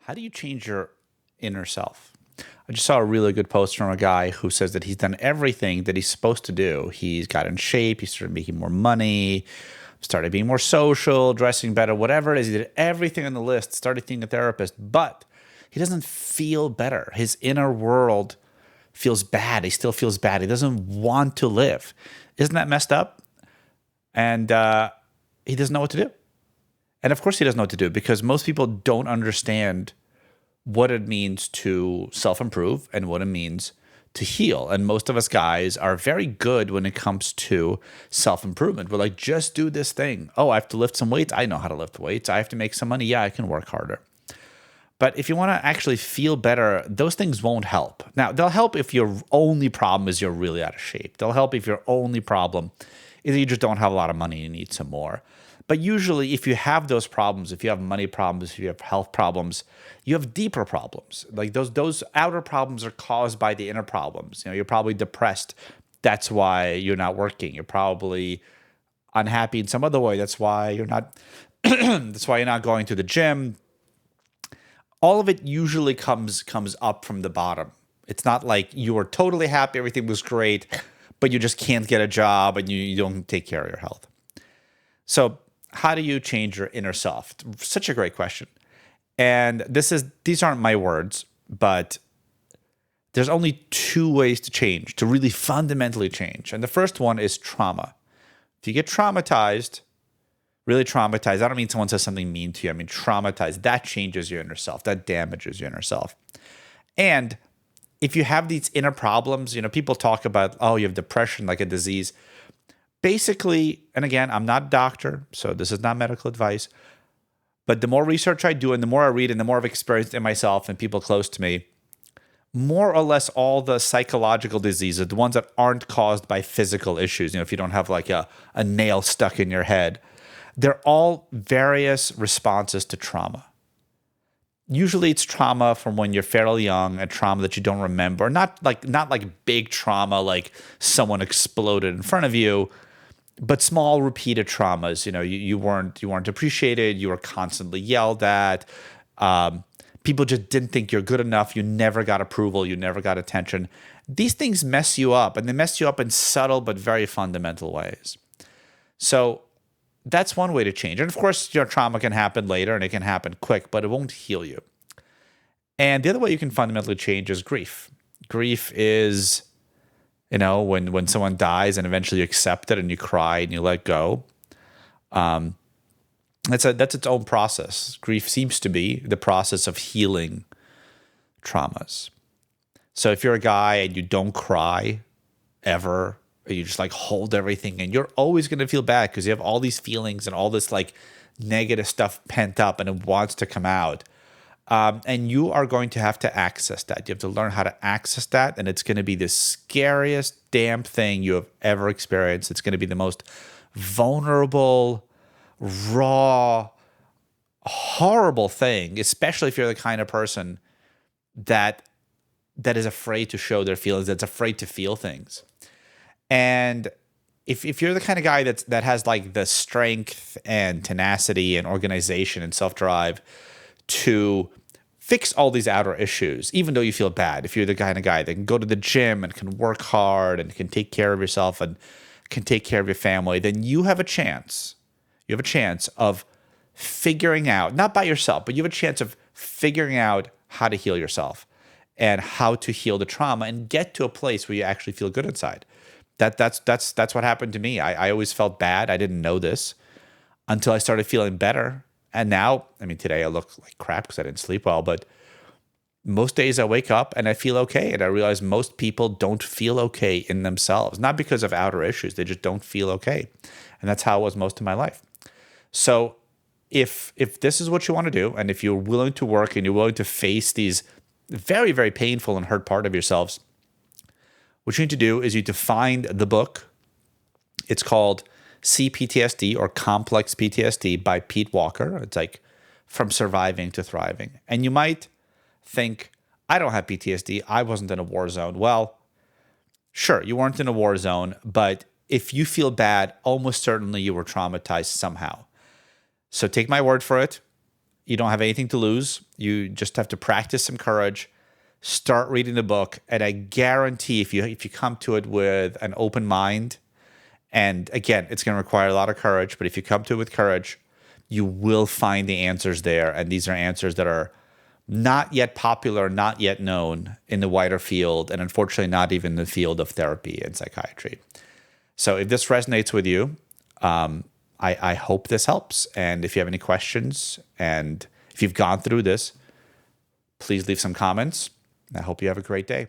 How do you change your inner self? I just saw a really good post from a guy who says that he's done everything that he's supposed to do. He's got in shape, he started making more money, started being more social, dressing better, whatever it is. He did everything on the list, started seeing a therapist, but he doesn't feel better. His inner world feels bad. He still feels bad. He doesn't want to live. Isn't that messed up? And he doesn't know what to do. And of course he doesn't know what to do because most people don't understand what it means to self-improve and what it means to heal. And most of us guys are very good when it comes to self-improvement. We're like, just do this thing. Oh, I have to lift some weights. I know how to lift weights. I have to make some money. Yeah, I can work harder. But if you want to actually feel better, those things won't help. Now, they'll help if your only problem is you're really out of shape. They'll help if your only problem is you just don't have a lot of money and you need some more. But usually, if you have those problems, if you have money problems, if you have health problems, you have deeper problems. Like those outer problems are caused by the inner problems. You're probably depressed. That's why you're not working. You're probably unhappy in some other way. That's why you're not. That's why you're not going to the gym. All of it usually comes up from the bottom. It's not like you were totally happy, everything was great, but you just can't get a job and you don't take care of your health. So how do you change your inner self? Such a great question. And these aren't my words, but there's only two ways to change, to really fundamentally change. And the first one is trauma. If you get traumatized, really traumatized, I don't mean someone says something mean to you. I mean traumatized. That changes your inner self. That damages your inner self. And if you have these inner problems, people talk about, oh, you have depression like a disease. Basically, and again, I'm not a doctor, so this is not medical advice, but the more research I do and the more I read and the more I've experienced in myself and people close to me, more or less all the psychological diseases, the ones that aren't caused by physical issues, if you don't have like a nail stuck in your head, they're all various responses to trauma. Usually it's trauma from when you're fairly young, a trauma that you don't remember, not like big trauma like someone exploded in front of you, but small repeated traumas. You weren't appreciated, you were constantly yelled at. People just didn't think you're good enough, you never got approval, you never got attention. These things mess you up, and they mess you up in subtle but very fundamental ways. So that's one way to change. And of course, your trauma can happen later and it can happen quick, but it won't heal you. And the other way you can fundamentally change is grief. Grief is, when someone dies and eventually you accept it and you cry and you let go. That's its own process. Grief seems to be the process of healing traumas. So if you're a guy and you don't cry ever, or you just like hold everything, and you're always going to feel bad because you have all these feelings and all this like negative stuff pent up and it wants to come out. And you are going to have to access that. You have to learn how to access that. And it's going to be the scariest damn thing you have ever experienced. It's going to be the most vulnerable, raw, horrible thing, especially if you're the kind of person that is afraid to show their feelings, that's afraid to feel things. And if you're the kind of guy that has like the strength and tenacity and organization and self-drive to fix all these outer issues, even though you feel bad, if you're the kind of guy that can go to the gym and can work hard and can take care of yourself and can take care of your family, then you have a chance. You have a chance of figuring out, not by yourself, but you have a chance of figuring out how to heal yourself and how to heal the trauma and get to a place where you actually feel good inside. That's what happened to me. I always felt bad. I didn't know this until I started feeling better. And now, today I look like crap because I didn't sleep well, but most days I wake up and I feel okay. And I realize most people don't feel okay in themselves, not because of outer issues. They just don't feel okay. And that's how it was most of my life. So if this is what you want to do, and if you're willing to work and you're willing to face these very, very painful and hurt part of yourselves, what you need to do is you need to find the book. It's called CPTSD or Complex PTSD by Pete Walker. It's like From Surviving to Thriving. And you might think, I don't have PTSD. I wasn't in a war zone. Well, sure, you weren't in a war zone, but if you feel bad, almost certainly you were traumatized somehow. So take my word for it. You don't have anything to lose. You just have to practice some courage. Start reading the book, and I guarantee if you come to it with an open mind, and again, it's going to require a lot of courage, but if you come to it with courage, you will find the answers there. And these are answers that are not yet popular, not yet known in the wider field, and unfortunately not even the field of therapy and psychiatry. So if this resonates with you, I hope this helps. And if you have any questions, and if you've gone through this, please leave some comments. I hope you have a great day.